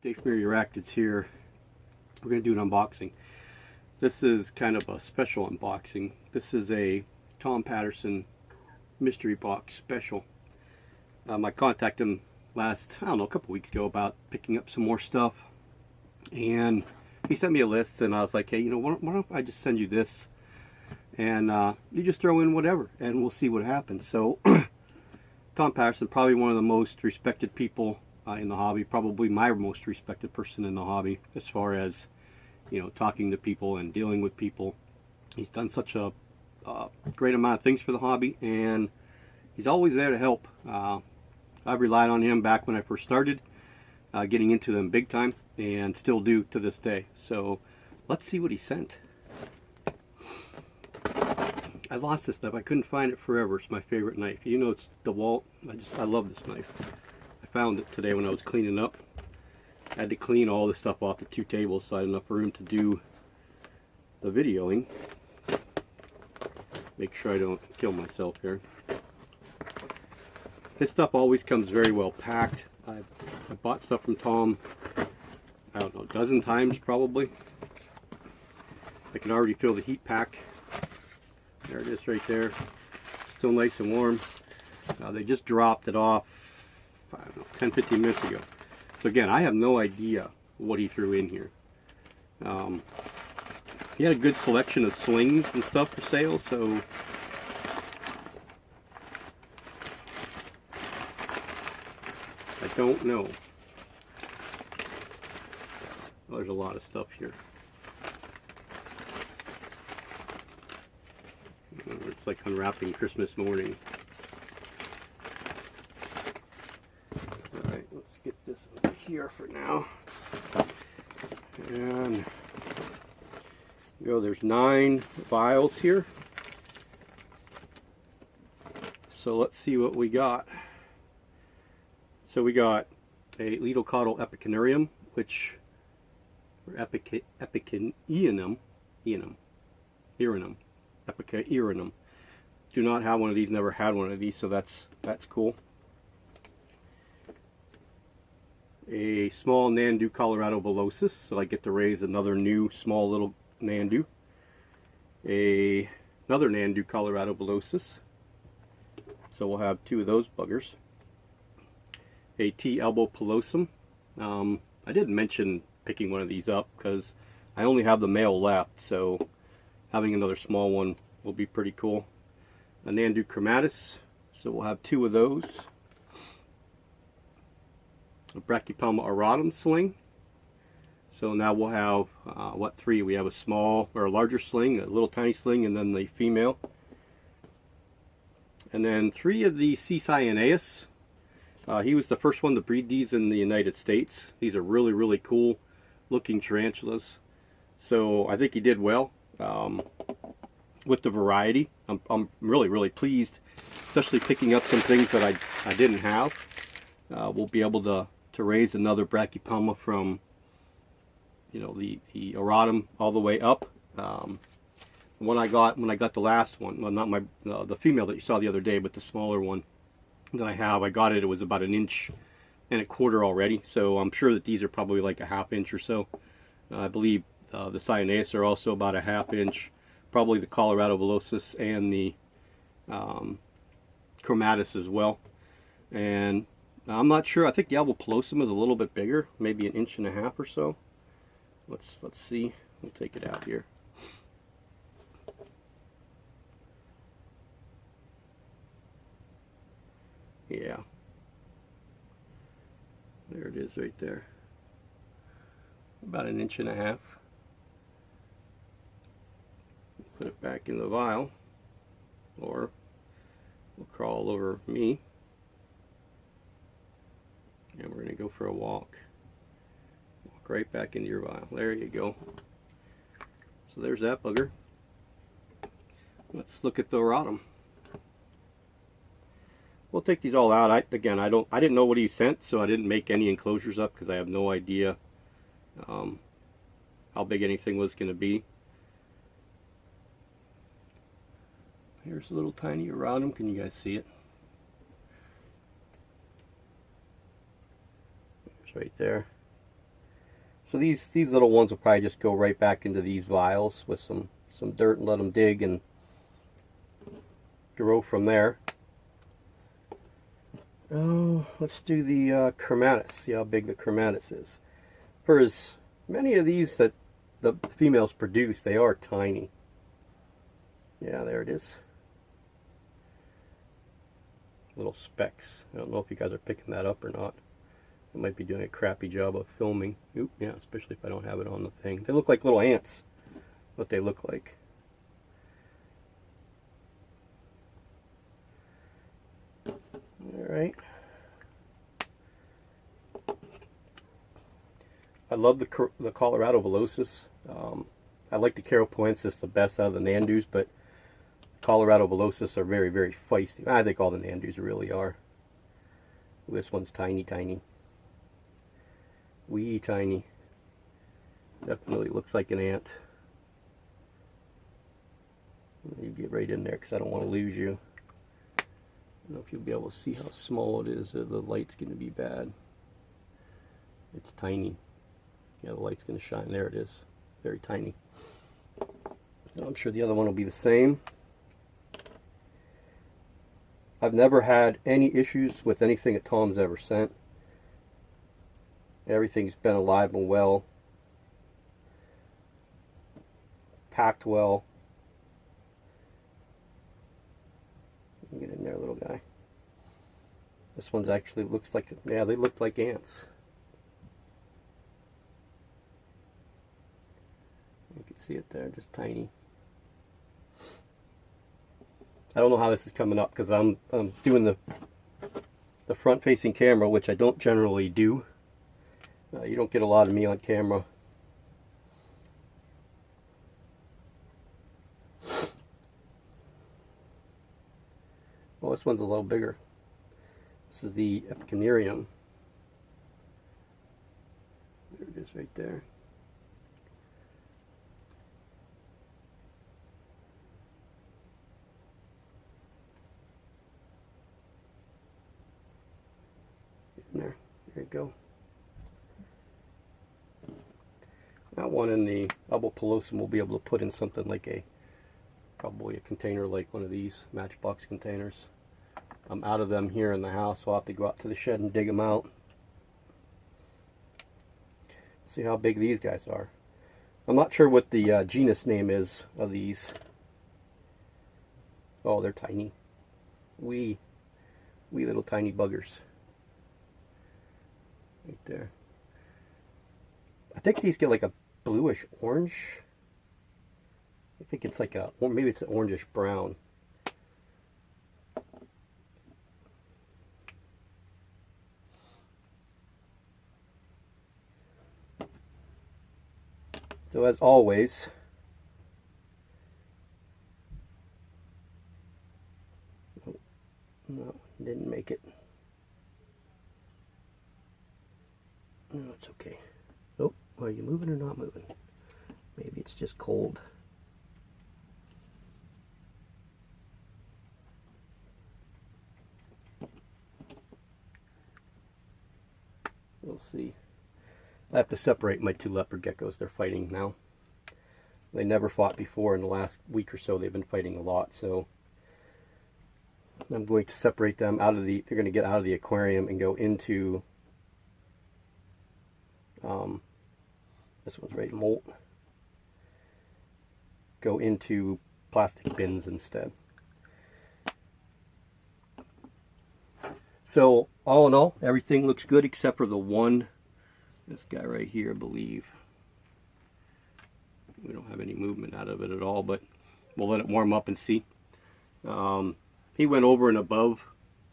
Dave from Uractids here. We're going to do an unboxing. This is kind of a special unboxing. This is a Tom Patterson Mystery Box special. I contacted him a couple weeks ago about picking up some more stuff. And he sent me a list and I was like, hey, why don't I just send you this? And you just throw in whatever and we'll see what happens. So Tom Patterson, probably one of the most respected people in the hobby, probably my most respected person in the hobby as far as talking to people and dealing with people. He's done such a great amount of things for the hobby, and he's always there to help. I've relied on him back when I first started getting into them big time, and still do to this day. So let's see what he sent. I lost this knife. I couldn't find it forever. It's my favorite knife. It's DeWalt. I love this knife. I found it today when I was cleaning up. I had to clean all this stuff off the two tables so I had enough room to do the videoing. Make sure I don't kill myself here. This stuff always comes very well packed. I bought stuff from Tom, I don't know, a dozen times probably. I can already feel the heat pack. There it is right there. Still nice and warm. They just dropped it off, I don't know, 10-15 minutes ago. So again, I have no idea what he threw in here. He had a good selection of slings and stuff for sale, so I don't know. Well, there's a lot of stuff here. It's like unwrapping Christmas morning. Alright, let's get this over here for now. And there's 9 vials here. So let's see what we got. So we got a Ledocotyle Epicynarium, which, or Epicynarium. Do not have one of these, never had one of these, so that's cool. A small Nandu Colorado Velocis, so I get to raise another new small little Nandu. Another Nandu Colorado Velocis, so we'll have 2 of those buggers. A T Elbow Pelosum. I didn't mention picking one of these up because I only have the male left, so having another small one will be pretty cool. A Nandu Chromatus, so we'll have 2 of those. A Brachypelma auratum sling. So now we'll have, 3? We have a small, or a larger sling, a little tiny sling, and then the female. And then 3 of the C. Cyaneus. He was the first one to breed these in the United States. These are really, really cool looking tarantulas. So I think he did well with the variety. I'm really, really pleased, especially picking up some things that I didn't have. We'll be able to raise another Brachypelma from the auratum all the way up. When I got the last one, well, not the female that you saw the other day, but the smaller one that I got it was about 1.25 inches already, so I'm sure that these are probably like a 1/2 inch or so. I believe the Cyaneus are also about a 1/2 inch, probably the Colorado Velocis and the Chromatus as well. And I'm not sure, I think the Elbow Pelosum is a little bit bigger, maybe 1.5 inches or so. Let's see. We'll take it out here. Yeah, there it is right there, about 1.5 inches. Put it back in the vial, or we'll crawl over me, and we're going to go for a walk right back into your vial. There you go. So there's that bugger. Let's look at the auratum. We'll take these all out. I didn't know what he sent, so I didn't make any enclosures up because I have no idea how big anything was going to be. Here's a little tiny auratum. Can you guys see it? It's right there. So these little ones will probably just go right back into these vials with some dirt and let them dig and grow from there. Oh, let's do the chromatus. See how big the chromatus is. For as many of these that the females produce, they are tiny. Yeah, there it is. Little specks. I don't know if you guys are picking that up or not. I might be doing a crappy job of filming. Oop, yeah, especially if I don't have it on the thing. They look like little ants, what they look like. Alright. I love the Colorado Velocis. I like the Carapoensis the best out of the Nandus, but Colorado Velocis are very, very feisty. I think all the Nandus really are. This one's tiny, tiny. Wee tiny. Definitely looks like an ant. You get right in there because I don't want to lose you. I don't know if you'll be able to see how small it is. The light's going to be bad. It's tiny. Yeah, the light's going to shine. There it is. Very tiny. I'm sure the other one will be the same. I've never had any issues with anything that Tom's ever sent. Everything's been alive and well. Packed well. Get in there, little guy. This one's actually looks like, yeah, they look like ants. You can see it there, just tiny. I don't know how this is coming up because I'm doing the front-facing camera, which I don't generally do. You don't get a lot of me on camera. Well, this one's a little bigger. This is the Epicynerium. There it is right there. There you go. That one in the Albopilosum pilosum we'll be able to put in something like probably a container like one of these Matchbox containers. I'm out of them here in the house, so I'll have to go out to the shed and dig them out. See how big these guys are. I'm not sure what the genus name is of these. Oh, they're tiny. Wee little tiny buggers. Right there. I think these get like a bluish orange. I think it's like a, or maybe it's an orangish brown. So as always, oh, no, didn't make it. No, it's okay. Oh, are you moving or not moving? Maybe it's just cold. We'll see. I have to separate my two leopard geckos. They're fighting now. They never fought before. In the last week or so, they've been fighting a lot. So I'm going to separate them out of the. They're going to get out of the aquarium and go into. This one's ready to molt. Go into plastic bins instead. So all in all, everything looks good except for the one. This guy right here, I believe. We don't have any movement out of it at all, but we'll let it warm up and see. He went over and above,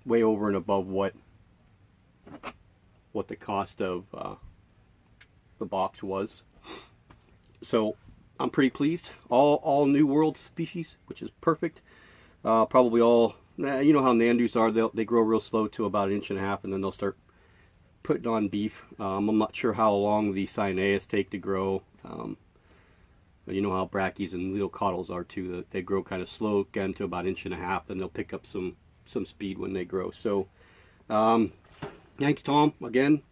way over and above what the cost of the box was. So I'm pretty pleased. All New World species, which is perfect. Probably all, you know how Nandus are. They grow real slow to about 1.5 inches, and then they'll start putting on beef. I'm not sure how long the Cyaneus take to grow. But you know how brackies and little cottles are too. That they grow kind of slow again to about 1.5 inches, and they'll pick up some speed when they grow. So thanks, Tom, again.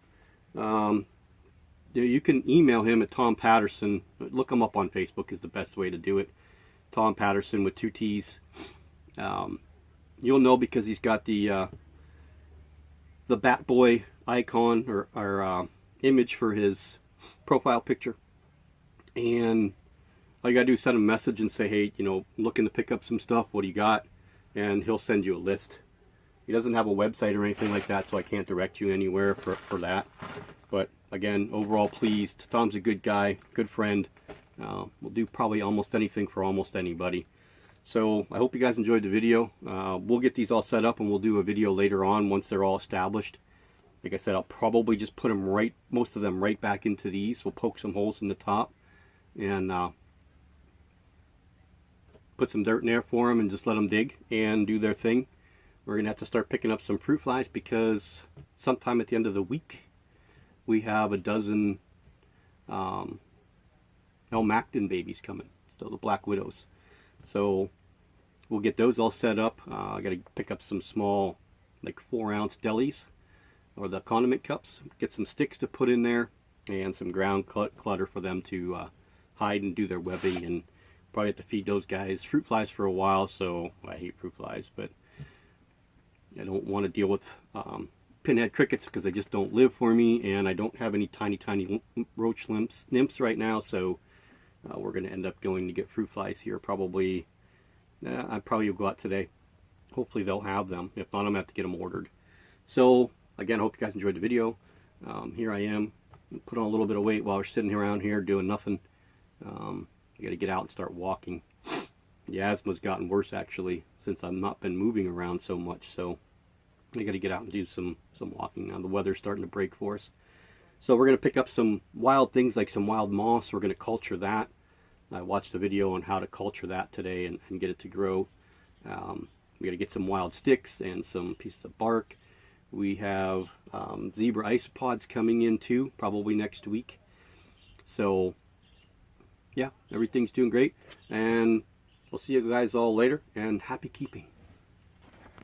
you can email him at Tom Patterson. Look him up on Facebook is the best way to do it. Tom Patterson with 2 T's. You'll know because he's got the Bat Boy icon or image for his profile picture. And all you gotta do is send him a message and say, hey, you know, I'm looking to pick up some stuff. What do you got? And he'll send you a list. He doesn't have a website or anything like that, so I can't direct you anywhere for that. But again, overall pleased. Tom's a good guy, good friend. We'll do probably almost anything for almost anybody. So I hope you guys enjoyed the video. We'll get these all set up and we'll do a video later on once they're all established. Like I said, I'll probably just put them most of them right back into these. We'll poke some holes in the top and put some dirt in there for them and just let them dig and do their thing. We're going to have to start picking up some fruit flies because sometime at the end of the week we have a dozen Elmactin babies coming, still the black widows. So we'll get those all set up. I got to pick up some small, like 4-ounce delis or the condiment cups, get some sticks to put in there and some ground clutter for them to hide and do their webbing, and probably have to feed those guys fruit flies for a while. So I hate fruit flies, but I don't want to deal with pinhead crickets because they just don't live for me, and I don't have any tiny roach nymphs right now. So we're going to end up going to get fruit flies here probably. I probably will go out today. Hopefully they'll have them. If not, I'm going to have to get them ordered. So again, I hope you guys enjoyed the video. Here I am, put on a little bit of weight while we're sitting around here doing nothing. I got to get out and start walking. The asthma's gotten worse actually since I've not been moving around so much. So I got to get out and do some walking now. The weather's starting to break for us. So we're going to pick up some wild things like some wild moss. We're going to culture that. I watched a video on how to culture that today and get it to grow. We got to get some wild sticks and some pieces of bark. We have zebra isopods coming in too, probably next week. So yeah, everything's doing great, and we'll see you guys all later, and happy keeping.